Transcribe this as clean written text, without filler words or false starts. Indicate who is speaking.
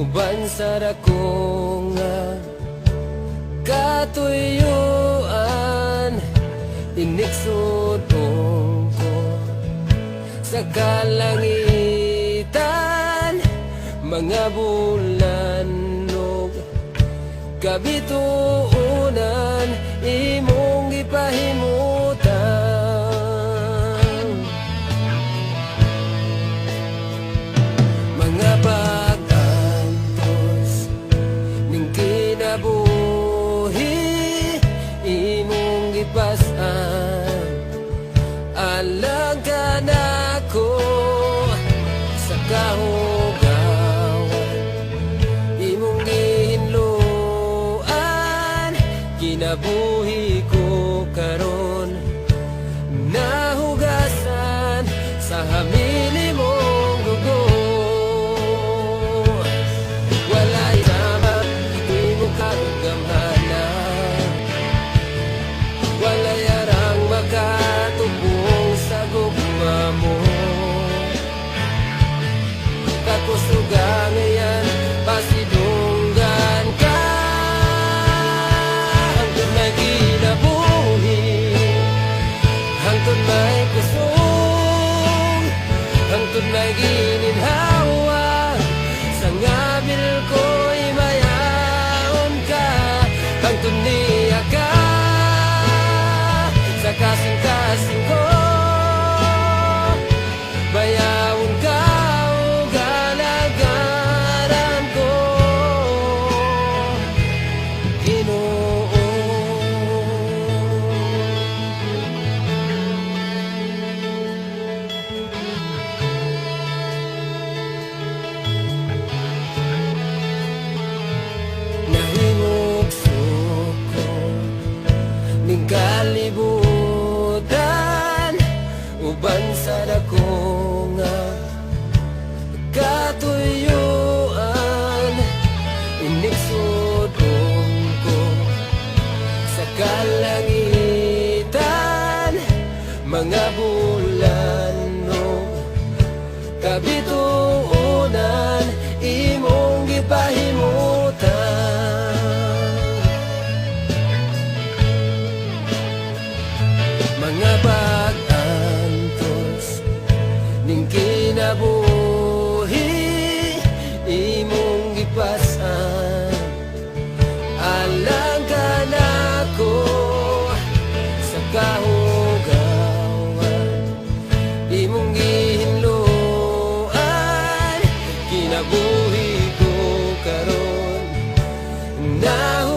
Speaker 1: uban sa dako nga katuyuan, iniksudong ko sa kalangitan, mga bulanog kabituunan imong gipahimutan. Mga pag-antos ning kinabuhi imong gipasan, alang ka nako sa kahugawan, imong gihinluan, kinabuhi ko karon nahugasan sa hamili mong dugo. Walay sama, di mo kagamhanan, walay arang makatubong sa gugma mo. Kakusuga ngayon, pasidunggan ka, hangtod may kinabuhi, hangtod may kusong, hangtod may gininhawa, sa ngabil ko'y mayaon ka, hangtod niya ka sa kasing-kasing ko, bayawon ka o galagaran ko, Ginoo. Nahimog suko ning kalibutan, uban sa dako nga katuyuan, iniksudong ko sa kalangitan, mga bulanog kabituunan imong gipahimutan. Mga pag-antos ning kinabuhi imong gipasan, alang ka nako sa kahugawan, imong gihinluan, kinabuhi ko karon nahugasan